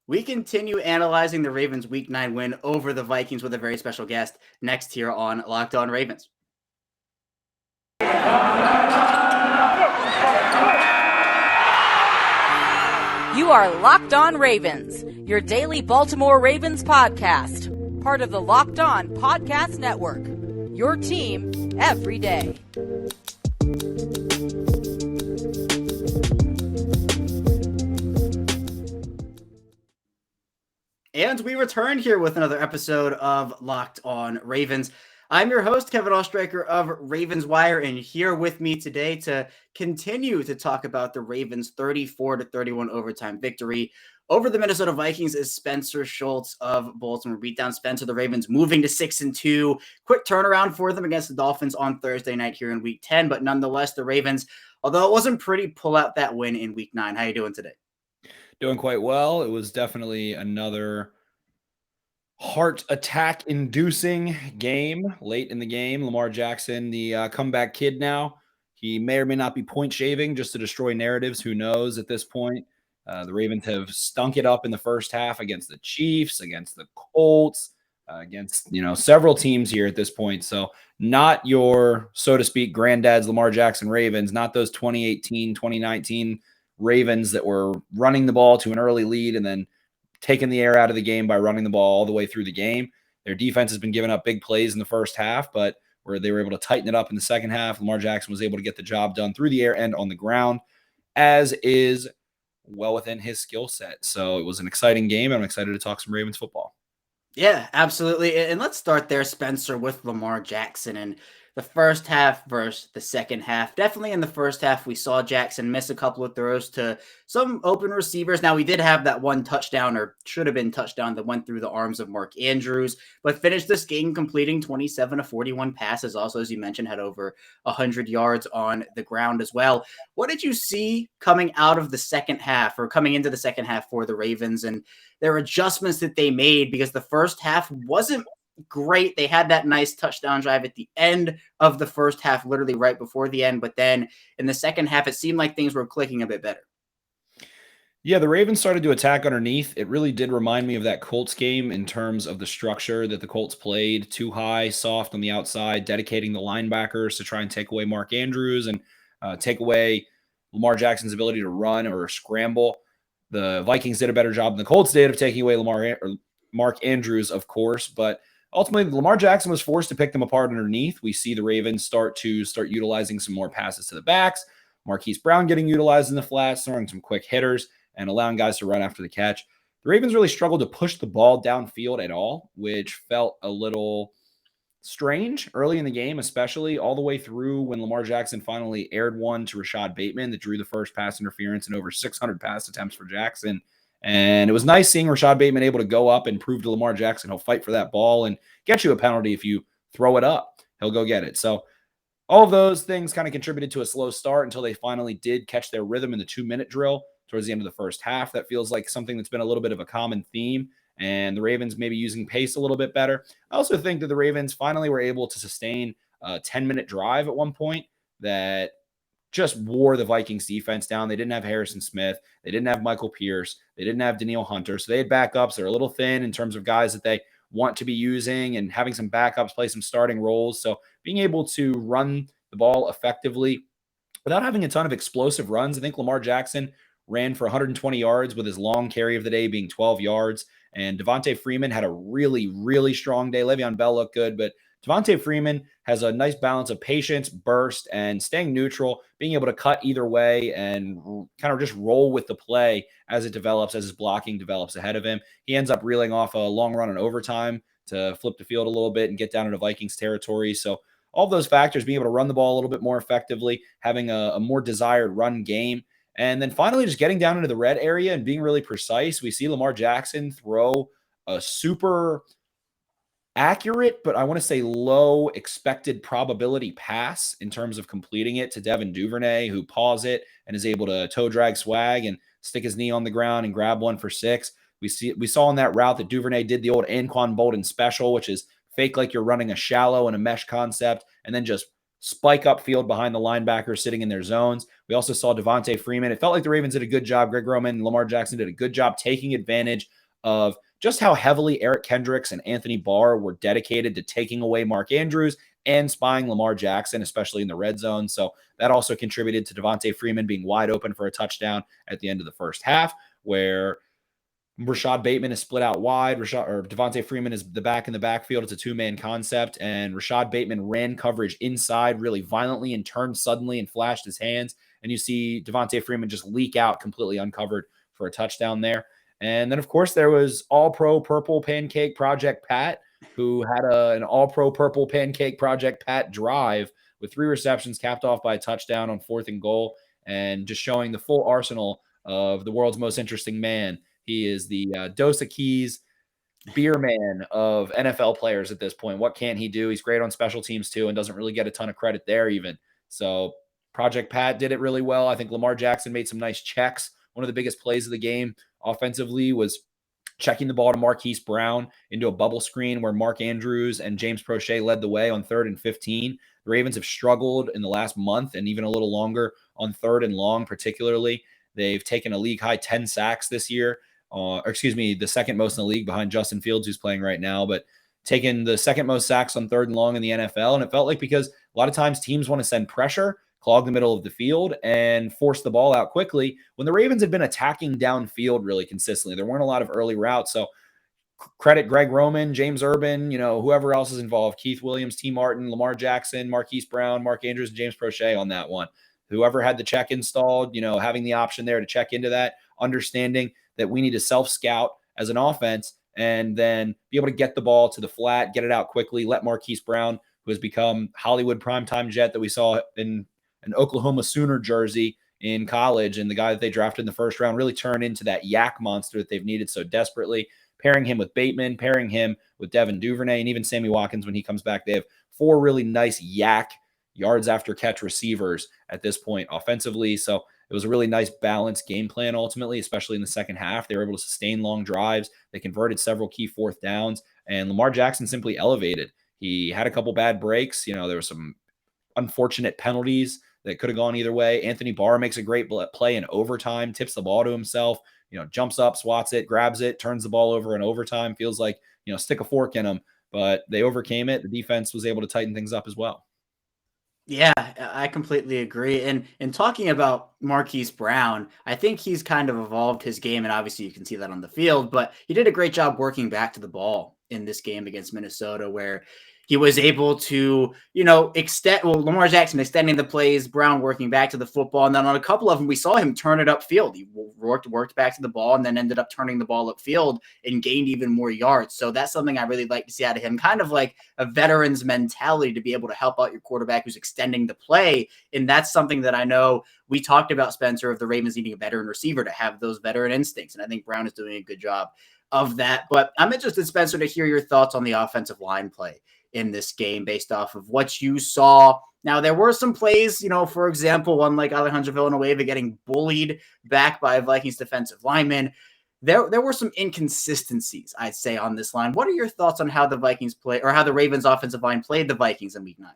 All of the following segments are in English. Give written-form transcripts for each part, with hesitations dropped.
We continue analyzing the Ravens' Week 9 win over the Vikings with a very special guest next here on Locked On Ravens. You are Locked On Ravens, your daily Baltimore Ravens podcast, part of the Locked On Podcast Network, your team every day. And we return here with another episode of Locked On Ravens. I'm your host, Kevin Ostraker of Ravens Wire, and here with me today to continue to talk about the Ravens' 34-31 overtime victory over the Minnesota Vikings is Spencer Schultz of Baltimore Beatdown. Spencer, the Ravens moving to 6-2. Quick turnaround for them against the Dolphins on Thursday night here in Week 10, but nonetheless, the Ravens, although it wasn't pretty, pull out that win in Week 9. How are you doing today? Doing quite well. It was definitely another heart attack inducing game late in the game. Lamar Jackson, the comeback kid now, he may or may not be point shaving just to destroy narratives. Who knows at this point? The Ravens have stunk it up in the first half against the Chiefs, against the Colts, against, several teams here at this point. So not your, so to speak, granddad's Lamar Jackson Ravens, not those 2018, 2019 Ravens that were running the ball to an early lead and then taking the air out of the game by running the ball all the way through the game. Their defense has been giving up big plays in the first half, but where they were able to tighten it up in the second half, Lamar Jackson was able to get the job done through the air and on the ground, as is well within his skill set. So it was an exciting game, and I'm excited to talk some Ravens football. Yeah, absolutely. And let's start there, Spencer, with Lamar Jackson and the first half versus the second half. Definitely in the first half, we saw Jackson miss a couple of throws to some open receivers. Now, we did have that one touchdown, or should have been touchdown, that went through the arms of Mark Andrews, but finished this game completing 27 of 41 passes. Also, as you mentioned, had over 100 yards on the ground as well. What did you see coming out of the second half, or coming into the second half for the Ravens, and their adjustments that they made? Because the first half wasn't great. They had that nice touchdown drive at the end of the first half, literally right before the end. But then in the second half, it seemed like things were clicking a bit better. Yeah, the Ravens started to attack underneath. It really did remind me of that Colts game in terms of the structure that the Colts played. Too high, soft on the outside, dedicating the linebackers to try and take away Mark Andrews and take away Lamar Jackson's ability to run or scramble. The Vikings did a better job than the Colts did of taking away Mark Andrews, of course, but ultimately, Lamar Jackson was forced to pick them apart underneath. We see the Ravens start utilizing some more passes to the backs. Marquise Brown getting utilized in the flats, throwing some quick hitters and allowing guys to run after the catch. The Ravens really struggled to push the ball downfield at all, which felt a little strange early in the game, especially all the way through when Lamar Jackson finally aired one to Rashad Bateman that drew the first pass interference in over 600 pass attempts for Jackson. And it was nice seeing Rashad Bateman able to go up and prove to Lamar Jackson he'll fight for that ball and get you a penalty if you throw it up. He'll go get it. So all of those things kind of contributed to a slow start until they finally did catch their rhythm in the 2-minute drill towards the end of the first half. That feels like something that's been a little bit of a common theme, and the Ravens maybe using pace a little bit better. I also think that the Ravens finally were able to sustain a 10-minute drive at one point that just wore the Vikings defense down. They didn't have Harrison Smith. They didn't have Michael Pierce. They didn't have Danielle Hunter. So they had backups. They're a little thin in terms of guys that they want to be using, and having some backups play some starting roles. So being able to run the ball effectively without having a ton of explosive runs. I think Lamar Jackson ran for 120 yards with his long carry of the day being 12 yards. And Devontae Freeman had a really, really strong day. Le'Veon Bell looked good, but Devontae Freeman has a nice balance of patience, burst, and staying neutral, being able to cut either way and kind of just roll with the play as it develops, as his blocking develops ahead of him. He ends up reeling off a long run in overtime to flip the field a little bit and get down into Vikings territory. So all of those factors, being able to run the ball a little bit more effectively, having a more desired run game, and then finally just getting down into the red area and being really precise. We see Lamar Jackson throw a super accurate, but I want to say low expected probability pass in terms of completing it to Devin Duvernay, who paws it and is able to toe drag swag and stick his knee on the ground and grab one for 6. We saw on that route that Duvernay did the old Anquan Bolden special, which is fake like you're running a shallow and a mesh concept, and then just spike upfield behind the linebackers sitting in their zones. We also saw Devontae Freeman. It felt like the Ravens did a good job. Greg Roman and Lamar Jackson did a good job taking advantage of just how heavily Eric Kendricks and Anthony Barr were dedicated to taking away Mark Andrews and spying Lamar Jackson, especially in the red zone. So that also contributed to Devontae Freeman being wide open for a touchdown at the end of the first half, where Rashad Bateman is split out wide. Devontae Freeman is the back in the backfield. It's a two-man concept, and Rashad Bateman ran coverage inside really violently and turned suddenly and flashed his hands. And you see Devontae Freeman just leak out completely uncovered for a touchdown there. And then, of course, there was All-Pro Purple Pancake Project Pat, who had an All-Pro Purple Pancake Project Pat drive with 3 receptions capped off by a touchdown on 4th and goal, and just showing the full arsenal of the world's most interesting man. He is the Dos Equis beer man of NFL players at this point. What can't he do? He's great on special teams too and doesn't really get a ton of credit there even. So Project Pat did it really well. I think Lamar Jackson made some nice checks. One of the biggest plays of the game offensively was checking the ball to Marquise Brown into a bubble screen where Mark Andrews and James Prochet led the way on 3rd and 15. The Ravens have struggled in the last month and even a little longer on 3rd and long particularly. They've taken a league-high 10 sacks this year. The second most in the league behind Justin Fields, who's playing right now, but taking the second most sacks on 3rd and long in the NFL. And it felt like because a lot of times teams want to send pressure, clog the middle of the field, and force the ball out quickly. When the Ravens had been attacking downfield really consistently, there weren't a lot of early routes. So credit Greg Roman, James Urban, whoever else is involved, Keith Williams, T. Martin, Lamar Jackson, Marquise Brown, Mark Andrews, and James Prochet on that one. Whoever had the check installed, having the option there to check into that, understanding that we need to self-scout as an offense and then be able to get the ball to the flat, get it out quickly, let Marquise Brown, who has become Hollywood primetime jet that we saw in an Oklahoma Sooner jersey in college, and the guy that they drafted in the first round, really turn into that yak monster that they've needed so desperately. Pairing him with Bateman, pairing him with Devin Duvernay, and even Sammy Watkins when he comes back. They have 4 really nice yak yards after catch receivers at this point offensively. So it was a really nice balanced game plan ultimately, especially in the second half. They were able to sustain long drives. They converted several key 4th downs, and Lamar Jackson simply elevated. He had a couple bad breaks. There were some unfortunate penalties that could have gone either way. Anthony Barr makes a great play in overtime, tips the ball to himself, jumps up, swats it, grabs it, turns the ball over in overtime. Feels like, stick a fork in him, but they overcame it. The defense was able to tighten things up as well. Yeah, I completely agree. And in talking about Marquise Brown, I think he's kind of evolved his game, and obviously you can see that on the field, but he did a great job working back to the ball in this game against Minnesota, where he was able to, Lamar Jackson extending the plays, Brown working back to the football. And then on a couple of them, we saw him turn it upfield. He worked back to the ball and then ended up turning the ball upfield and gained even more yards. So that's something I really like to see out of him, kind of like a veteran's mentality to be able to help out your quarterback who's extending the play. And that's something that I know we talked about, Spencer, of the Ravens needing a veteran receiver to have those veteran instincts. And I think Brown is doing a good job of that. But I'm interested, Spencer, to hear your thoughts on the offensive line play in this game based off of what you saw. Now, there were some plays, for example, one like Alejandro Villanueva getting bullied back by a Vikings defensive lineman. There were some inconsistencies, I'd say, on this line. What are your thoughts on how the Vikings play, or how the Ravens offensive line played the Vikings in Week 9?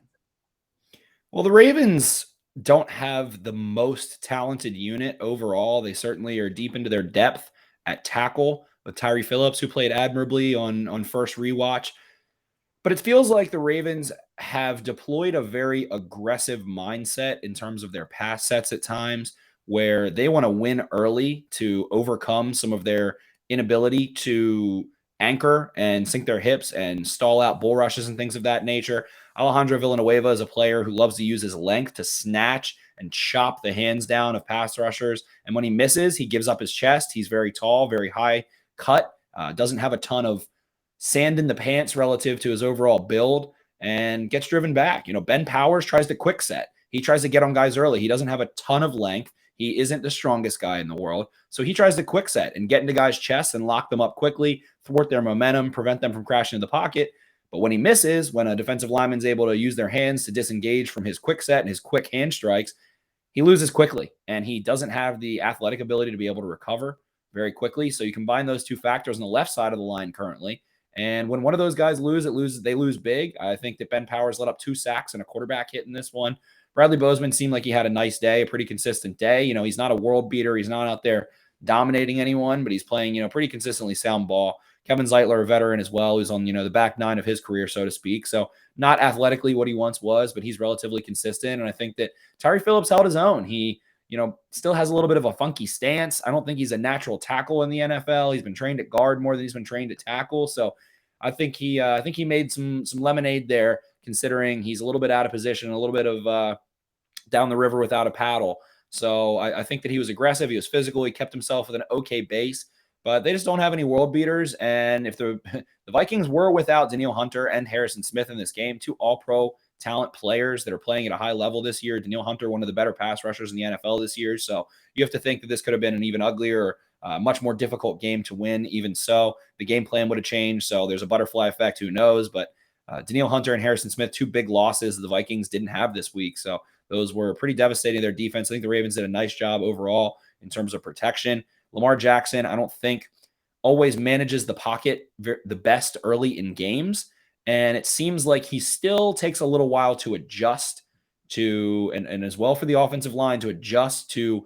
Well, the Ravens don't have the most talented unit overall. They certainly are deep into their depth at tackle with Tyree Phillips, who played admirably on first rewatch. But it feels like the Ravens have deployed a very aggressive mindset in terms of their pass sets at times, where they want to win early to overcome some of their inability to anchor and sink their hips and stall out bull rushes and things of that nature. Alejandro Villanueva is a player who loves to use his length to snatch and chop the hands down of pass rushers. And when he misses, he gives up his chest. He's very tall, very high cut, doesn't have a ton of sand in the pants relative to his overall build, and gets driven back. Ben Powers tries to quick set. He tries to get on guys early. He doesn't have a ton of length. He isn't the strongest guy in the world. So he tries to quick set and get into guys' chests and lock them up quickly, thwart their momentum, prevent them from crashing in the pocket. But when he misses, when a defensive lineman's able to use their hands to disengage from his quick set and his quick hand strikes, he loses quickly. And he doesn't have the athletic ability to be able to recover very quickly. So you combine those two factors on the left side of the line currently, And when one of those guys they lose big. I think that Ben Powers let up 2 sacks and a quarterback hit in this one. Bradley Bozeman seemed like he had a nice day, a pretty consistent day. He's not a world beater. He's not out there dominating anyone, but he's playing, pretty consistently sound ball. Kevin Zeitler, a veteran as well, who's on, the back nine of his career, so to speak. So not athletically what he once was, but he's relatively consistent. And I think that Tyree Phillips held his own. He, still has a little bit of a funky stance. I don't think he's a natural tackle in the NFL. He's been trained at guard more than he's been trained at tackle. So I think he made some lemonade there, considering he's a little bit out of position, a little bit of down the river without a paddle. So I think that he was aggressive. He was physical. He kept himself with an okay base, but they just don't have any world beaters. And if the Vikings were without Danielle Hunter and Harrison Smith in this game, 2 all-pro talent players that are playing at a high level this year. Danielle Hunter, one of the better pass rushers in the NFL this year. So you have to think that this could have been an even uglier, much more difficult game to win. Even so, the game plan would have changed. So there's a butterfly effect. Who knows? But Danielle Hunter and Harrison Smith, 2 big losses the Vikings didn't have this week. So those were pretty devastating to their defense. I think the Ravens did a nice job overall in terms of protection. Lamar Jackson, I don't think always manages the pocket the best early in games. And it seems like he still takes a little while to adjust to, and as well for the offensive line to adjust to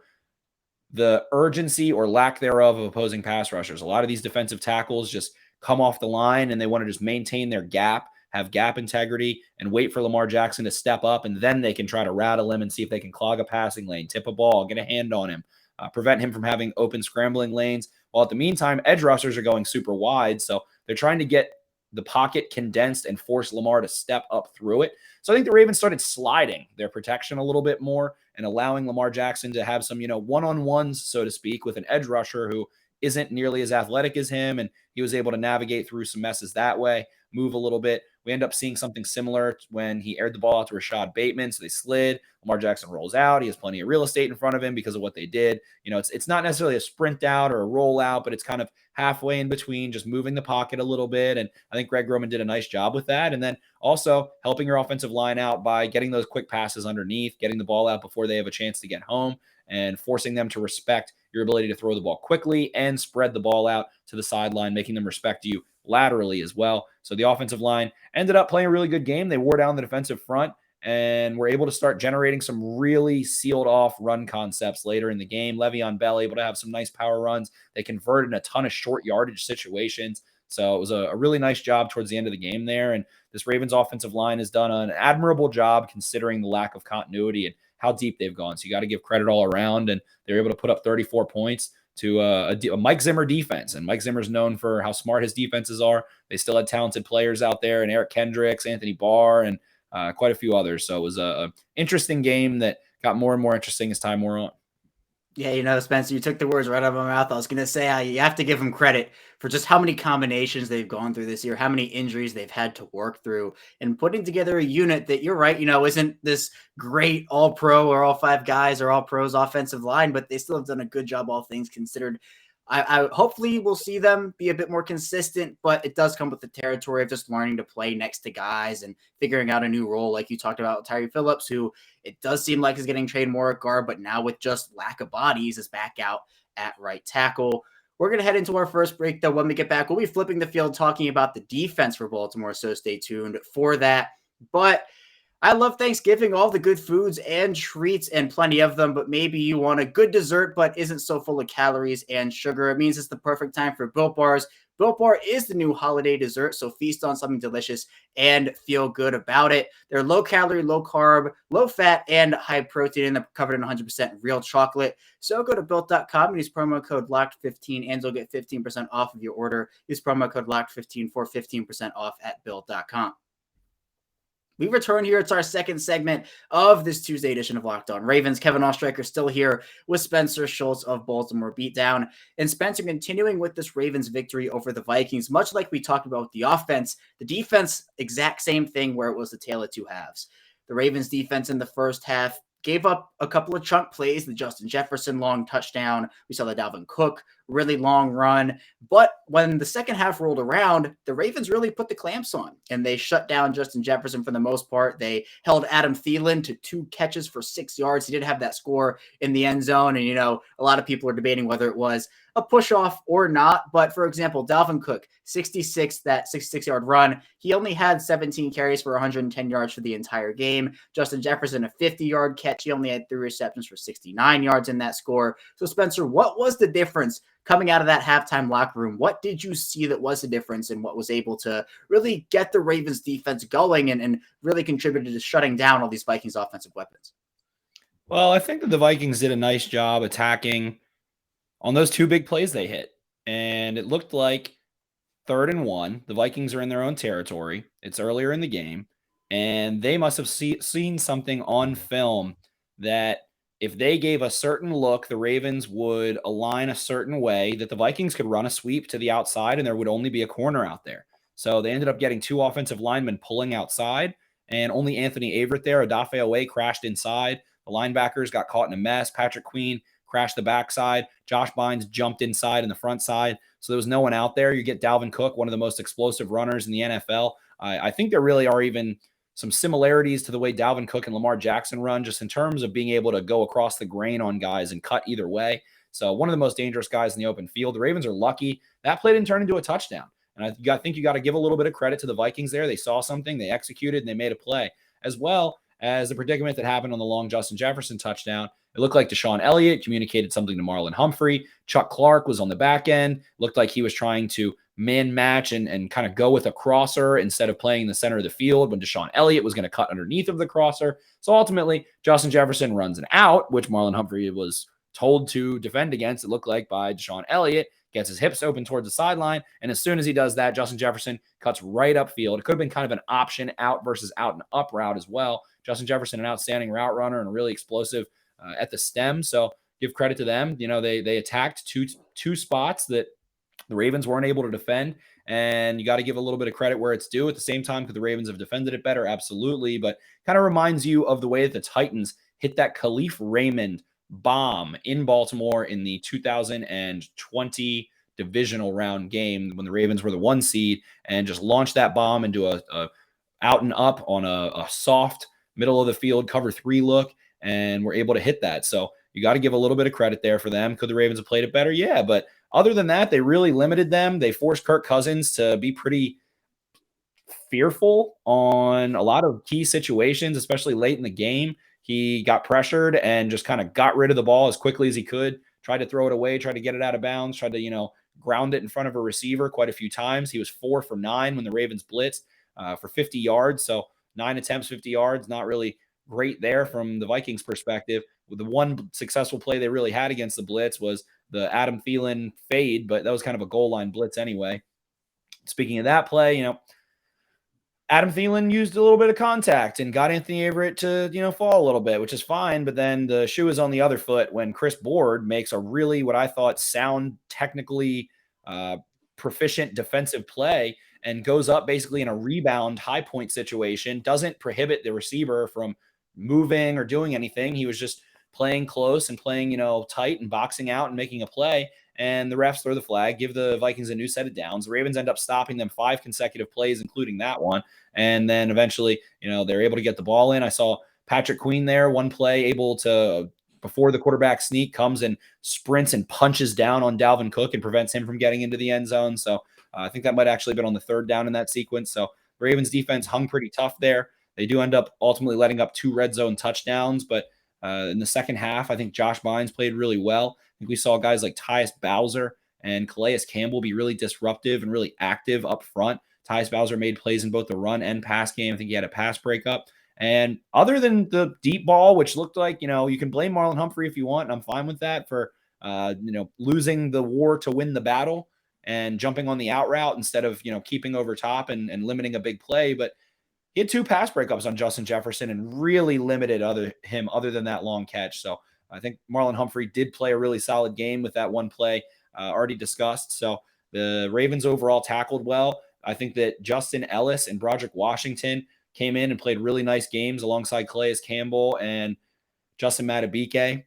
the urgency or lack thereof of opposing pass rushers. A lot of these defensive tackles just come off the line and they want to just maintain their gap, have gap integrity, and wait for Lamar Jackson to step up, and then they can try to rattle him and see if they can clog a passing lane, tip a ball, get a hand on him, prevent him from having open scrambling lanes. While at the meantime, edge rushers are going super wide, so they're trying to get the pocket condensed and force Lamar to step up through it. So I think the Ravens started sliding their protection a little bit more and allowing Lamar Jackson to have some, one-on-ones, so to speak, with an edge rusher who isn't nearly as athletic as him, and he was able to navigate through some messes that way, move a little bit. We end up seeing something similar when he aired the ball out to Rashad Bateman, so they slid. Lamar Jackson rolls out. He has plenty of real estate in front of him because of what they did. It's not necessarily a sprint out or a roll out, but it's kind of halfway in between, just moving the pocket a little bit. And I think Greg Roman did a nice job with that. And then also helping your offensive line out by getting those quick passes underneath, getting the ball out before they have a chance to get home, and forcing them to respect your ability to throw the ball quickly and spread the ball out to the sideline, making them respect you laterally as well. So the offensive line ended up playing a really good game. They wore down the defensive front and were able to start generating some really sealed off run concepts later in the game. Le'Veon Bell able to have some nice power runs. They converted in a ton of short yardage situations. So it was a really nice job towards the end of the game there. And this Ravens offensive line has done an admirable job considering the lack of continuity and how deep they've gone. So you got to give credit all around. And they're able to put up 34 points to a Mike Zimmer defense. And Mike Zimmer's known for how smart his defenses are. They still had talented players out there, and Eric Kendricks, Anthony Barr, and quite a few others. So it was a interesting game that got more and more interesting as time wore on. Yeah, Spencer, you took the words right out of my mouth. I was going to say, you have to give them credit for just how many combinations they've gone through this year, how many injuries they've had to work through, and putting together a unit that, you're right, isn't this great all-pro or all 5 guys or all-pros offensive line, but they still have done a good job, all things considered. I hopefully we'll see them be a bit more consistent, but it does come with the territory of just learning to play next to guys and figuring out a new role, like you talked about Tyree Phillips, who it does seem like is getting trained more at guard, but now with just lack of bodies is back out at right tackle. We're going to head into our first break, though. When we get back, we'll be flipping the field, talking about the defense for Baltimore, so stay tuned for that. But I love Thanksgiving, all the good foods and treats and plenty of them, but maybe you want a good dessert but isn't so full of calories and sugar. It means it's the perfect time for Built Bars. Built Bar is the new holiday dessert, so feast on something delicious and feel good about it. They're low calorie, low carb, low fat, and high protein, and they're covered in 100% real chocolate. So go to Built.com and use promo code LOCKED15 and you'll get 15% off of your order. Use promo code LOCKED15 for 15% off at Built.com. We return here. It's our second segment of this Tuesday edition of Locked On Ravens. Kevin Oestreicher still here with Spencer Schultz of Baltimore Beatdown. And Spencer, continuing with this Ravens victory over the Vikings, much like we talked about with the offense, the defense, exact same thing where it was the tale of two halves. The Ravens defense in the first half gave up a couple of chunk plays, the Justin Jefferson long touchdown. We saw the Dalvin Cook really long run. But when the second half rolled around, the Ravens really put the clamps on and they shut down Justin Jefferson for the most part. They held Adam Thielen to 2 catches for 6 yards. He did have that score in the end zone. And, a lot of people are debating whether it was a push off or not. But for example, Dalvin Cook, that 66-yard run, he only had 17 carries for 110 yards for the entire game. Justin Jefferson, a 50-yard catch. He only had 3 receptions for 69 yards in that score. So Spencer, what was the difference coming out of that halftime locker room? What did you see that was the difference and what was able to really get the Ravens defense going and really contributed to shutting down all these Vikings offensive weapons? Well, I think that the Vikings did a nice job attacking on those 2 big plays they hit. And it looked like 3rd and 1. The Vikings are in their own territory. It's earlier in the game. And they must have seen something on film that if they gave a certain look, the Ravens would align a certain way that the Vikings could run a sweep to the outside and there would only be a corner out there. So they ended up getting 2 offensive linemen pulling outside and only Anthony Averett there. Odafe Owe crashed inside. The linebackers got caught in a mess. Patrick Queen crashed the backside. Josh Bynes jumped inside in the front side. So there was no one out there. You get Dalvin Cook, one of the most explosive runners in the NFL. I think there really are even some similarities to the way Dalvin Cook and Lamar Jackson run, just in terms of being able to go across the grain on guys and cut either way. So one of the most dangerous guys in the open field. The Ravens are lucky that play didn't turn into a touchdown. And I think you got to give a little bit of credit to the Vikings there. They saw something, they executed, and they made a play, as well as the predicament that happened on the long Justin Jefferson touchdown. It looked like DeShon Elliot communicated something to Marlon Humphrey. Chuck Clark was on the back end. Looked like he was trying to man match and kind of go with a crosser instead of playing in the center of the field when DeShon Elliott was going to cut underneath of the crosser. So ultimately, Justin Jefferson runs an out, which Marlon Humphrey was told to defend against, it looked like, by DeShon Elliott, gets his hips open towards the sideline. And as soon as he does that, Justin Jefferson cuts right upfield. It could have been kind of an option out versus out and up route as well. Justin Jefferson, an outstanding route runner and really explosive at the stem. So give credit to them. They attacked two spots that the Ravens weren't able to defend, and you got to give a little bit of credit where it's due. At the same time, could the Ravens have defended it better? Absolutely. But kind of reminds you of the way that the Titans hit that Khalif Raymond bomb in Baltimore in the 2020 divisional round game when the Ravens were the 1 seed, and just launched that bomb into a out and up on a soft middle of the field cover 3 look, and were able to hit that. So you got to give a little bit of credit there for them. Could the Ravens have played it better? Yeah, but other than that, they really limited them. They forced Kirk Cousins to be pretty fearful on a lot of key situations, especially late in the game. He got pressured and just kind of got rid of the ball as quickly as he could, tried to throw it away, tried to get it out of bounds, tried to, ground it in front of a receiver quite a few times. He was 4 for 9 when the Ravens blitzed for 50 yards. So 9 attempts, 50 yards, not really great there from the Vikings perspective. With the one successful play they really had against the blitz was the Adam Thielen fade, but that was kind of a goal line blitz anyway. Speaking of that play, Adam Thielen used a little bit of contact and got Anthony Averett to, fall a little bit, which is fine. But then the shoe is on the other foot when Chris Board makes a really, what I thought, sound, technically proficient defensive play and goes up basically in a rebound high point situation, doesn't prohibit the receiver from moving or doing anything. He was just playing close and playing, tight and boxing out and making a play. And the refs throw the flag, give the Vikings a new set of downs. The Ravens end up stopping them 5 consecutive plays, including that one. And then eventually, they're able to get the ball in. I saw Patrick Queen there, one play, able to, before the quarterback sneak, comes and sprints and punches down on Dalvin Cook and prevents him from getting into the end zone. So I think that might actually have been on the 3rd down in that sequence. So the Ravens defense hung pretty tough there. They do end up ultimately letting up 2 red zone touchdowns, but in the second half, I think Josh Bynes played really well. I think we saw guys like Tyus Bowser and Calais Campbell be really disruptive and really active up front. Tyus Bowser made plays in both the run and pass game. I think he had a pass breakup. And other than the deep ball, which looked like, you can blame Marlon Humphrey if you want, and I'm fine with that, for, losing the war to win the battle and jumping on the out route instead of, keeping over top and limiting a big play. But he had 2 pass breakups on Justin Jefferson and really limited him other than that long catch. So I think Marlon Humphrey did play a really solid game with that one play already discussed. So the Ravens overall tackled well. I think that Justin Ellis and Broderick Washington came in and played really nice games alongside Calais Campbell and Justin Matabike.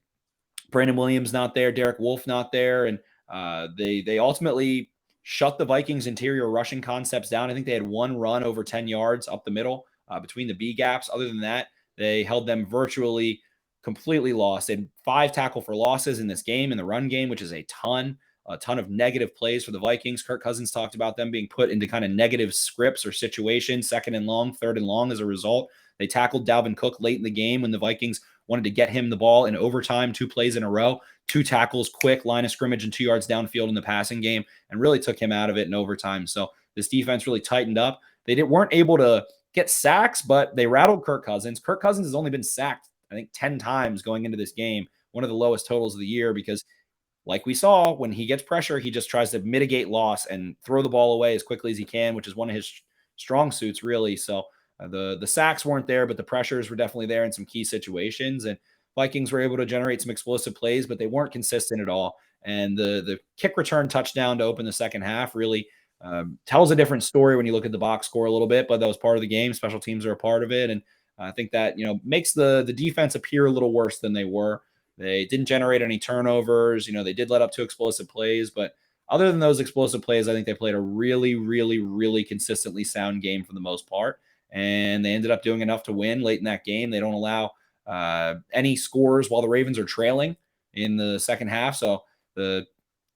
Brandon Williams not there, Derek Wolfe not there, and They ultimately shut the Vikings' interior rushing concepts down. I think they had one run over 10 yards up the middle between the B gaps. Other than that, they held them virtually completely lost. They had 5 tackle for losses in this game, in the run game, which is a ton of negative plays for the Vikings. Kirk Cousins talked about them being put into kind of negative scripts or situations, 2nd and long, 3rd and long as a result. They tackled Dalvin Cook late in the game when the Vikings wanted to get him the ball in overtime, 2 plays in a row, 2 tackles, quick line of scrimmage and 2 yards downfield in the passing game, and really took him out of it in overtime. So this defense really tightened up. They weren't able to get sacks, but they rattled Kirk Cousins. Kirk Cousins has only been sacked, I think, 10 times going into this game, one of the lowest totals of the year, because like we saw, when he gets pressure, he just tries to mitigate loss and throw the ball away as quickly as he can, which is one of his strong suits, really. So the sacks weren't there, but the pressures were definitely there in some key situations. And Vikings were able to generate some explosive plays, but they weren't consistent at all. And the kick return touchdown to open the second half really tells a different story when you look at the box score a little bit, but that was part of the game. Special teams are a part of it. And I think that, makes the defense appear a little worse than they were. They didn't generate any turnovers. They did let up 2 explosive plays, but other than those explosive plays, I think they played a really, really, really consistently sound game for the most part. And they ended up doing enough to win late in that game. They don't allow any scores while the Ravens are trailing in the second half. So the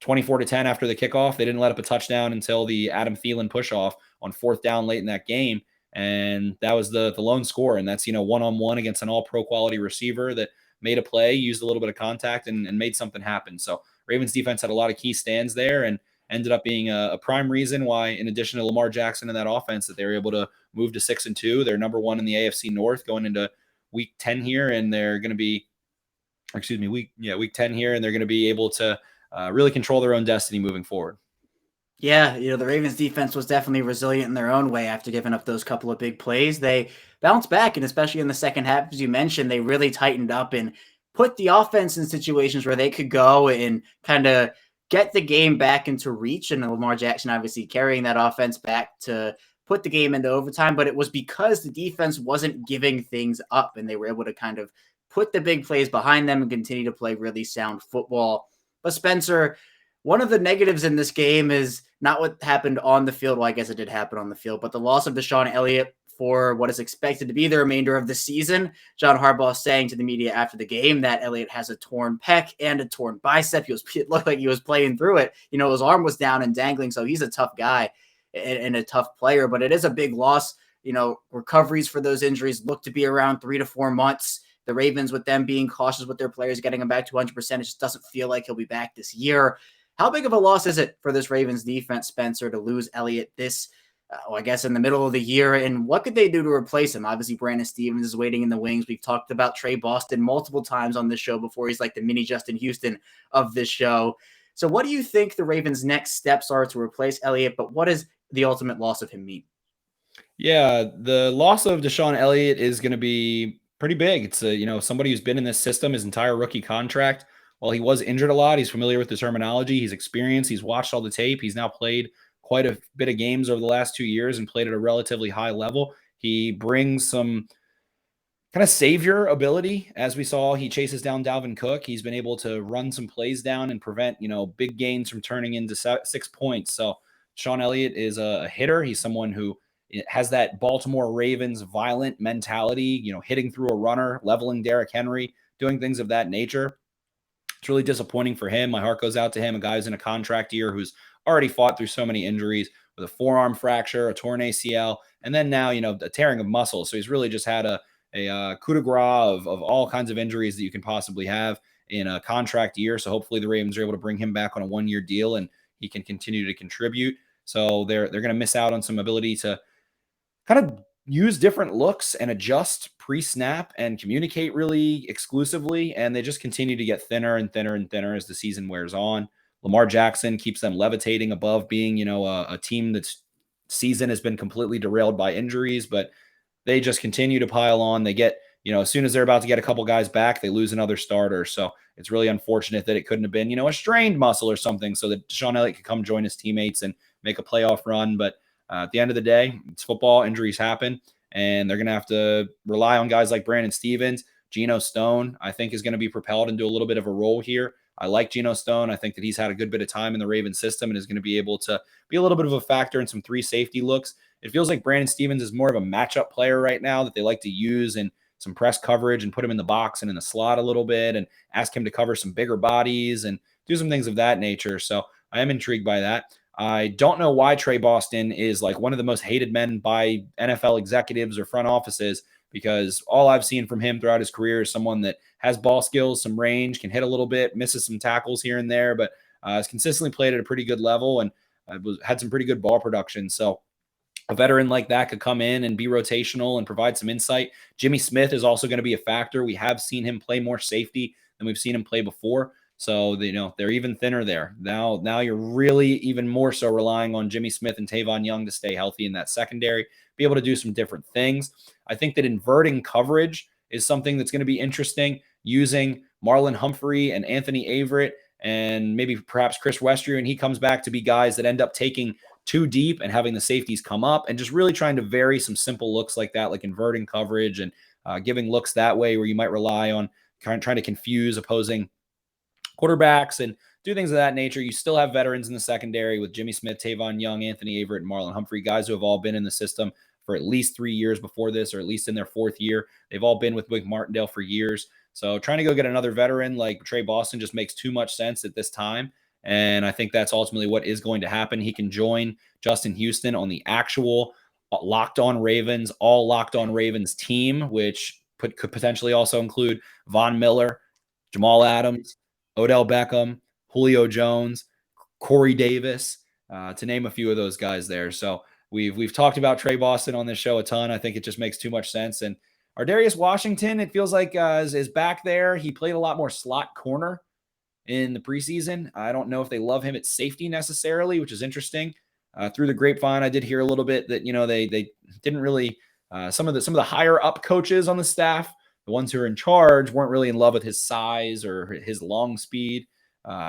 24-10 after the kickoff, they didn't let up a touchdown until the Adam Thielen push-off on 4th down late in that game. And that was the lone score. And that's, one-on-one against an all-pro quality receiver that made a play, used a little bit of contact, and made something happen. So Ravens defense had a lot of key stands there and ended up being a prime reason why, in addition to Lamar Jackson and that offense, that they were able to move to 6-2. They're number 1 in the AFC North going into week 10 here, and they're going to be, week 10 here, and they're going to be able to really control their own destiny moving forward. Yeah, the Ravens defense was definitely resilient in their own way after giving up those couple of big plays. They bounced back, and especially in the second half, as you mentioned, they really tightened up and put the offense in situations where they could go and kind of get the game back into reach. And Lamar Jackson obviously carrying that offense back to put the game into overtime, but it was because the defense wasn't giving things up, and they were able to kind of put the big plays behind them and continue to play really sound football. But Spencer, one of the negatives in this game is not what happened on the field. Well, I guess it did happen on the field, but the loss of DeShon Elliot for what is expected to be the remainder of the season. John Harbaugh saying to the media after the game that Elliott has a torn pec and a torn bicep. It looked like he was playing through it. His arm was down and dangling, so he's a tough guy and a tough player, but it is a big loss. Recoveries for those injuries look to be around 3 to 4 months. The Ravens, with them being cautious with their players, getting them back to 100%, it just doesn't feel like he'll be back this year. How big of a loss is it for this Ravens defense, Spencer, to lose Elliott this, I guess, in the middle of the year? And what could they do to replace him? Obviously, Brandon Stevens is waiting in the wings. We've talked about Trey Boston multiple times on this show before. He's like the mini Justin Houston of this show. So what do you think the Ravens' next steps are to replace Elliott, but what does the ultimate loss of him mean? Yeah, the loss of DeShon Elliot is going to be pretty big. It's somebody who's been in this system his entire rookie contract. While he was injured a lot, he's familiar with the terminology. He's experienced. He's watched all the tape. He's now played quite a bit of games over the last 2 years and played at a relatively high level. He brings some kind of savior ability. As we saw, he chases down Dalvin Cook. He's been able to run some plays down and prevent, big gains from turning into 6 points. So Sean Elliott is a hitter. He's someone who has that Baltimore Ravens violent mentality, hitting through a runner, leveling Derrick Henry, doing things of that nature. It's really disappointing for him. My heart goes out to him, a guy who's in a contract year who's already fought through so many injuries with a forearm fracture, a torn ACL, and then now, a tearing of muscle. So he's really just had a coup de grace of all kinds of injuries that you can possibly have in a contract year. So hopefully the Ravens are able to bring him back on a 1-year deal and he can continue to contribute. So they're going to miss out on some ability to kind of use different looks and adjust pre-snap and communicate really exclusively. And they just continue to get thinner and thinner and thinner as the season wears on. Lamar Jackson keeps them levitating above being, a team that's season has been completely derailed by injuries, but they just continue to pile on. They get, as soon as they're about to get a couple guys back, they lose another starter. So it's really unfortunate that it couldn't have been, a strained muscle or something so that DeShon Elliott could come join his teammates and make a playoff run. But at the end of the day, it's football. Injuries happen, and they're going to have to rely on guys like Brandon Stevens. Geno Stone, I think, is going to be propelled into a little bit of a role here. I like Geno Stone. I think that he's had a good bit of time in the Ravens system and is going to be able to be a little bit of a factor in some 3 safety looks. It feels like Brandon Stevens is more of a matchup player right now that they like to use in some press coverage and put him in the box and in the slot a little bit and ask him to cover some bigger bodies and do some things of that nature. So I am intrigued by that. I don't know why Trey Boston is like one of the most hated men by NFL executives or front offices, because all I've seen from him throughout his career is someone that has ball skills, some range, can hit a little bit, misses some tackles here and there, but has consistently played at a pretty good level and had some pretty good ball production. So a veteran like that could come in and be rotational and provide some insight. Jimmy Smith is also going to be a factor. We have seen him play more safety than we've seen him play before. So, they're even thinner there. Now you're really even more so relying on Jimmy Smith and Tavon Young to stay healthy in that secondary, be able to do some different things. I think that inverting coverage is something that's going to be interesting, using Marlon Humphrey and Anthony Averett and maybe perhaps Chris Westry, and he comes back to be guys that end up taking too deep and having the safeties come up, and just really trying to vary some simple looks like that, like inverting coverage and giving looks that way where you might rely on trying to confuse opposing quarterbacks and do things of that nature. You still have veterans in the secondary with Jimmy Smith, Tavon Young, Anthony Averett, and Marlon Humphrey, guys who have all been in the system for at least 3 years before this, or at least in their 4th year. They've all been with Wink Martindale for years. So trying to go get another veteran like Trey Boston just makes too much sense at this time. And I think that's ultimately what is going to happen. He can join Justin Houston on the actual Locked On Ravens, all Locked On Ravens team, which could potentially also include Von Miller, Jamal Adams, Odell Beckham, Julio Jones, Corey Davis, to name a few of those guys there. So we've talked about Trey Boston on this show a ton. I think it just makes too much sense. And Ardarius Washington, it feels like is back there. He played a lot more slot corner in the preseason. I don't know if they love him at safety necessarily, which is interesting. Through the grapevine, I did hear a little bit that they didn't really some of the higher up coaches on the staff, the ones who are in charge, weren't really in love with his size or his long speed.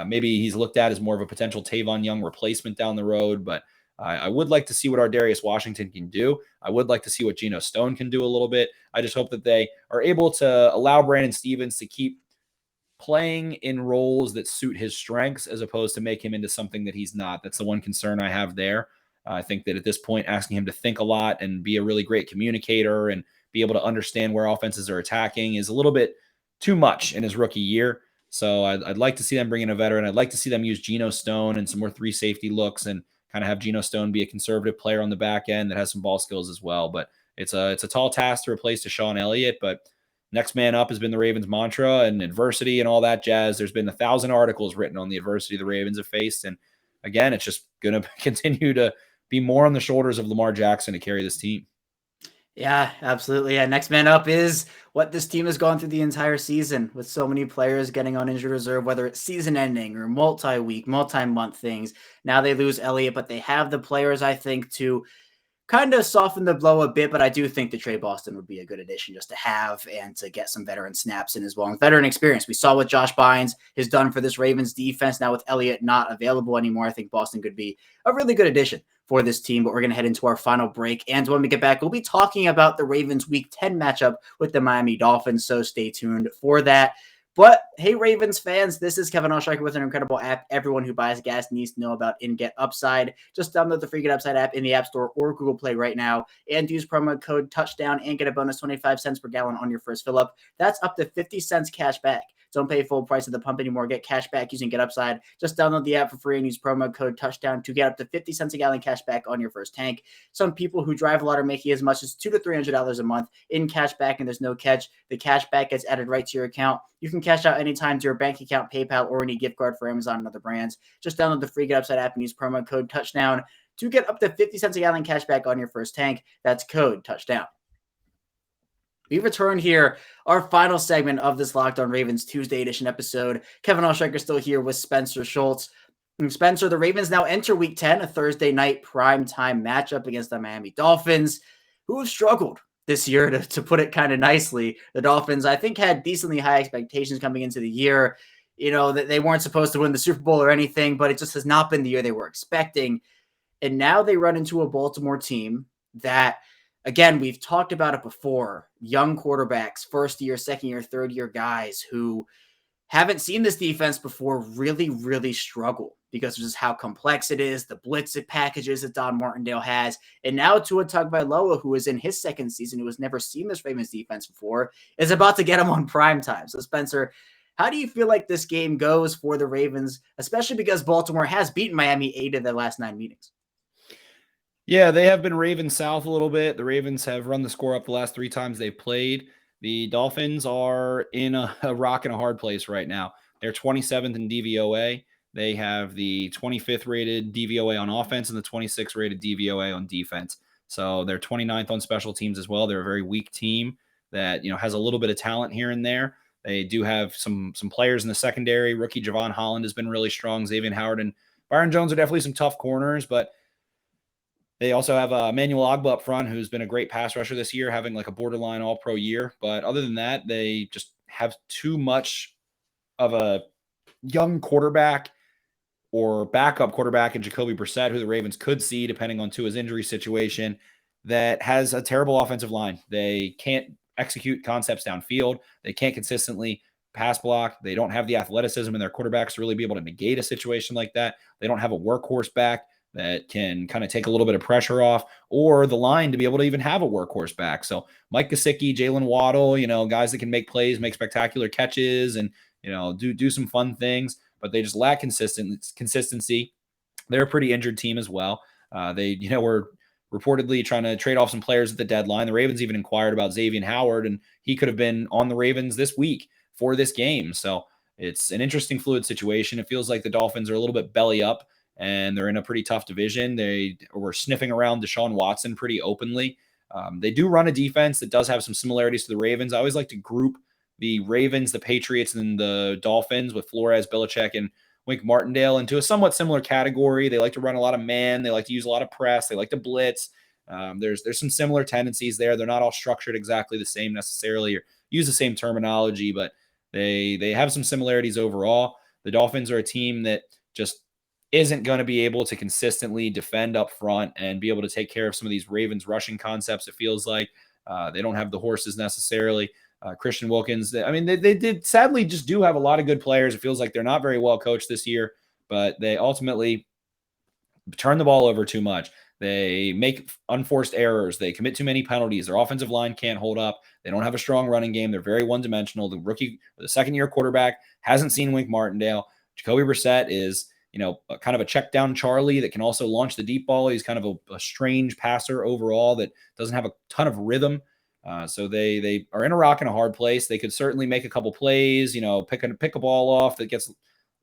Maybe he's looked at as more of a potential Tavon Young replacement down the road, but I would like to see what Ardarius Washington can do. I would like to see what Geno Stone can do a little bit. I just hope that they are able to allow Brandon Stevens to keep playing in roles that suit his strengths as opposed to make him into something that he's not. That's the one concern I have there. I think that at this point, asking him to think a lot and be a really great communicator and be able to understand where offenses are attacking is a little bit too much in his rookie year. So I'd like to see them bring in a veteran. I'd like to see them use Geno Stone and some more 3 safety looks and kind of have Geno Stone be a conservative player on the back end that has some ball skills as well. But it's a tall task to replace DeShon Elliot, but next man up has been the Ravens mantra, and adversity and all that jazz. There's been 1,000 articles written on the adversity the Ravens have faced. And again, it's just going to continue to be more on the shoulders of Lamar Jackson to carry this team. Yeah, absolutely. Yeah, next man up is what this team has gone through the entire season, with so many players getting on injured reserve, whether it's season ending or multi-week, multi-month things. Now they lose Elliott, but they have the players, I think, to kind of soften the blow a bit. But I do think that Trey Boston would be a good addition just to have and to get some veteran snaps in as well. And veteran experience. We saw what Josh Bynes has done for this Ravens defense. Now with Elliott not available anymore, I think Boston could be a really good addition for this team. But we're going to head into our final break. And when we get back, we'll be talking about the Ravens Week 10 matchup with the Miami Dolphins. So stay tuned for that. But hey, Ravens fans, this is Kevin Oestreicher with an incredible app everyone who buys gas needs to know about in Get Upside. Just download the free Get Upside app in the App Store or Google Play right now and use promo code TOUCHDOWN and get a bonus 25 cents per gallon on your first fill up. That's up to 50 cents cash back. Don't pay full price at the pump anymore. Get cash back using Get Upside. Just download the app for free and use promo code TOUCHDOWN to get up to 50 cents a gallon cash back on your first tank. Some people who drive a lot are making as much as $200 to $300 a month in cash back, and there's no catch. The cash back gets added right to your account. You can cash out anytime to your bank account, PayPal, or any gift card for Amazon and other brands. Just download the free Get Upside app and use promo code TOUCHDOWN to get up to 50 cents a gallon cash back on your first tank. That's code TOUCHDOWN. We return here, our final segment of this Locked On Ravens Tuesday edition episode. Kevin Oestreicher still here with Spencer Schultz. And Spencer, the Ravens now enter Week 10, a Thursday night primetime matchup against the Miami Dolphins, who have struggled this year, to put it kind of nicely. The Dolphins, I think, had decently high expectations coming into the year. You know, that they weren't supposed to win the Super Bowl or anything, but it just has not been the year they were expecting. And now they run into a Baltimore team that, again, we've talked about it before. Young quarterbacks, first year, second year, third year guys who haven't seen this defense before really, really struggle because of just how complex it is, the blitz packages that Don Martindale has, and now Tua Tagovailoa, who is in his second season, who has never seen this Ravens defense before, is about to get him on prime time. So, Spencer, how do you feel like this game goes for the Ravens, especially because Baltimore has beaten Miami 8 of their last 9 meetings? Yeah, they have been Ravens south a little bit. The Ravens have run the score up the last 3 times they've played. The Dolphins are in a rock and a hard place right now. They're 27th in DVOA. They have the 25th rated DVOA on offense and the 26th rated DVOA on defense. So they're 29th on special teams as well. They're a very weak team that, has a little bit of talent here and there. They do have some players in the secondary. Rookie Javon Holland has been really strong. Xavier Howard and Byron Jones are definitely some tough corners, but they also have Emmanuel Ogbah up front, who's been a great pass rusher this year, having like a borderline all-pro year. But other than that, they just have too much of a young quarterback or backup quarterback in Jacoby Brissett, who the Ravens could see depending on Tua's injury situation, that has a terrible offensive line. They can't execute concepts downfield. They can't consistently pass block. They don't have the athleticism in their quarterbacks to really be able to negate a situation like that. They don't have a workhorse back that can kind of take a little bit of pressure off, or the line to be able to even have a workhorse back. So Mike Gesicki, Jalen Waddle, guys that can make plays, make spectacular catches, and do some fun things, but they just lack consistency. They're a pretty injured team as well. They were reportedly trying to trade off some players at the deadline. The Ravens even inquired about Xavier Howard, and he could have been on the Ravens this week for this game. So it's an interesting fluid situation. It feels like the Dolphins are a little bit belly up, and they're in a pretty tough division. They were sniffing around Deshaun Watson pretty openly. They do run a defense that does have some similarities to the Ravens. I always like to group the Ravens, the Patriots, and the Dolphins with Flores, Belichick, and Wink Martindale into a somewhat similar category. They like to run a lot of man. They like to use a lot of press. They like to blitz. There's some similar tendencies there. They're not all structured exactly the same necessarily or use the same terminology, but they have some similarities overall. The Dolphins are a team that just isn't going to be able to consistently defend up front and be able to take care of some of these Ravens rushing concepts. It feels like they don't have the horses necessarily. Christian Wilkins, they did sadly just do have a lot of good players. It feels like they're not very well coached this year, but they ultimately turn the ball over too much. They make unforced errors. They commit too many penalties. Their offensive line can't hold up. They don't have a strong running game. They're very one-dimensional. The second-year quarterback hasn't seen Wink Martindale. Jacoby Brissett is kind of a check down Charlie that can also launch the deep ball. He's kind of a strange passer overall that doesn't have a ton of rhythm. So they are in a rock and a hard place. They could certainly make a couple plays, pick a ball off that gets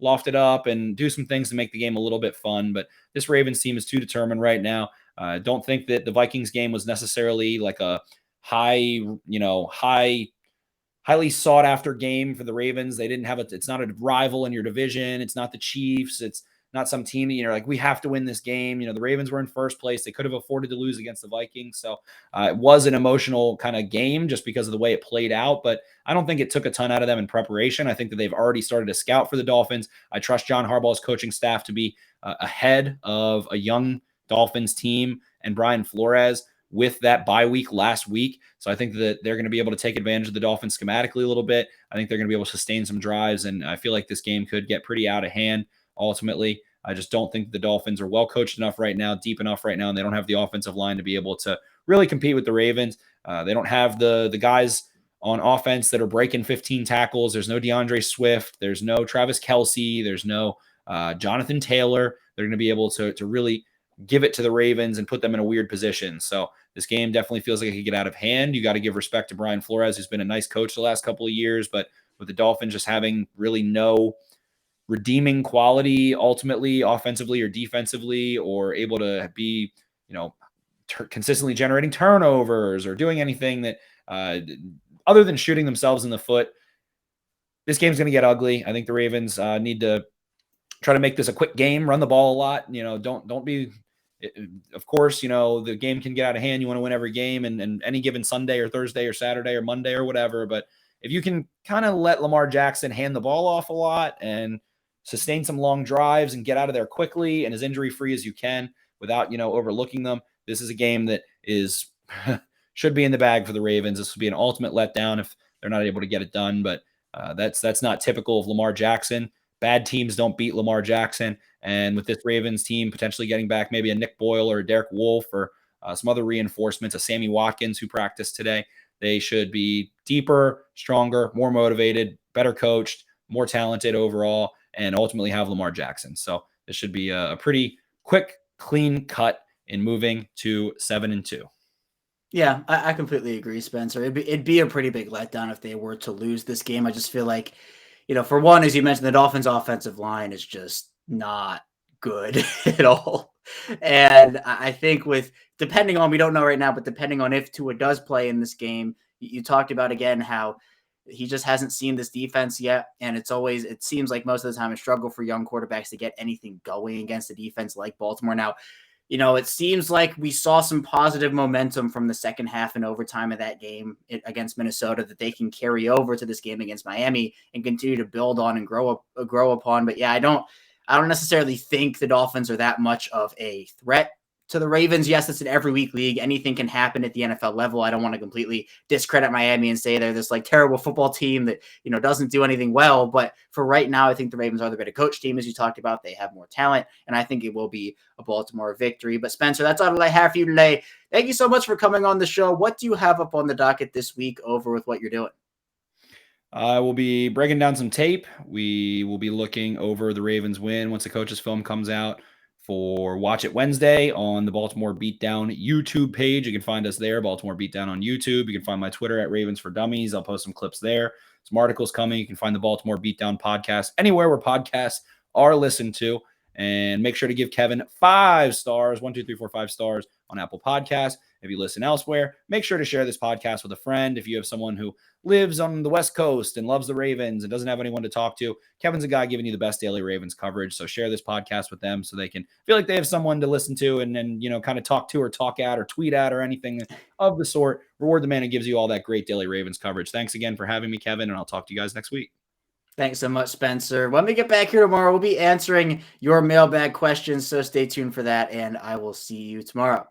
lofted up and do some things to make the game a little bit fun. But this Ravens team is too determined right now. I don't think that the Vikings game was necessarily like a highly sought after game for the Ravens. They didn't have it's not a rival in your division. It's not the Chiefs. It's not some team that, like, we have to win this game. The Ravens were in first place. They could have afforded to lose against the Vikings. So it was an emotional kind of game just because of the way it played out. But I don't think it took a ton out of them in preparation. I think that they've already started to scout for the Dolphins. I trust John Harbaugh's coaching staff to be ahead of a young Dolphins team and Brian Flores with that bye week last week. So I think that they're going to be able to take advantage of the Dolphins schematically a little bit. I think they're going to be able to sustain some drives, and I feel like this game could get pretty out of hand ultimately. I just don't think the Dolphins are well coached enough right now, deep enough right now, and they don't have the offensive line to be able to really compete with the Ravens. They don't have the guys on offense that are breaking 15 tackles. There's no DeAndre Swift. There's no Travis Kelce. There's no Jonathan Taylor. They're going to be able to really give it to the Ravens and put them in a weird position. So this game definitely feels like it could get out of hand. You got to give respect to Brian Flores, who's been a nice coach the last couple of years, but with the Dolphins just having really no redeeming quality ultimately offensively or defensively, or able to be, consistently generating turnovers or doing anything that other than shooting themselves in the foot, this game's going to get ugly. I think the Ravens need to try to make this a quick game, run the ball a lot. Don't be, of course, the game can get out of hand. You want to win every game and any given Sunday or Thursday or Saturday or Monday or whatever. But if you can kind of let Lamar Jackson hand the ball off a lot and sustain some long drives and get out of there quickly and as injury-free as you can without, overlooking them, this is a game that should be in the bag for the Ravens. This would be an ultimate letdown if they're not able to get it done. But That's not typical of Lamar Jackson. Bad teams don't beat Lamar Jackson. And with this Ravens team potentially getting back maybe a Nick Boyle or a Derek Wolfe or some other reinforcements, a Sammy Watkins who practiced today, they should be deeper, stronger, more motivated, better coached, more talented overall, and ultimately have Lamar Jackson. So this should be a pretty quick, clean cut in moving to 7-2. Yeah, I completely agree, Spencer. It'd be a pretty big letdown if they were to lose this game. I just feel like, for one, as you mentioned, the Dolphins' offensive line is just not good at all. And I think depending on, we don't know right now, but depending on if Tua does play in this game, you talked about again how he just hasn't seen this defense yet. And it seems like most of the time a struggle for young quarterbacks to get anything going against a defense like Baltimore. Now, it seems like we saw some positive momentum from the second half and overtime of that game against Minnesota that they can carry over to this game against Miami and continue to build on and grow upon. But yeah, I don't necessarily think the Dolphins are that much of a threat to the Ravens. Yes, it's an every week league. Anything can happen at the NFL level. I don't want to completely discredit Miami and say they're this terrible football team that, doesn't do anything well. But for right now, I think the Ravens are the better coach team, as you talked about. They have more talent, and I think it will be a Baltimore victory. But Spencer, that's all I have for you today. Thank you so much for coming on the show. What do you have up on the docket this week over with what you're doing? I will be breaking down some tape. We will be looking over the Ravens win once the coach's film comes out for Watch It Wednesday on the Baltimore Beatdown YouTube page. You can find us there, Baltimore Beatdown on YouTube. You can find my Twitter at Ravens for Dummies. I'll post some clips there. Some articles coming. You can find the Baltimore Beatdown podcast anywhere where podcasts are listened to. And make sure to give Kevin 5 stars, 1, 2, 3, 4, 5 stars on Apple Podcasts. If you listen elsewhere, make sure to share this podcast with a friend. If you have someone who lives on the West Coast and loves the Ravens and doesn't have anyone to talk to, Kevin's a guy giving you the best daily Ravens coverage. So share this podcast with them so they can feel like they have someone to listen to and kind of talk to or talk at or tweet at or anything of the sort. Reward the man who gives you all that great daily Ravens coverage. Thanks again for having me, Kevin, and I'll talk to you guys next week. Thanks so much, Spencer. When we get back here tomorrow, we'll be answering your mailbag questions, so stay tuned for that, and I will see you tomorrow.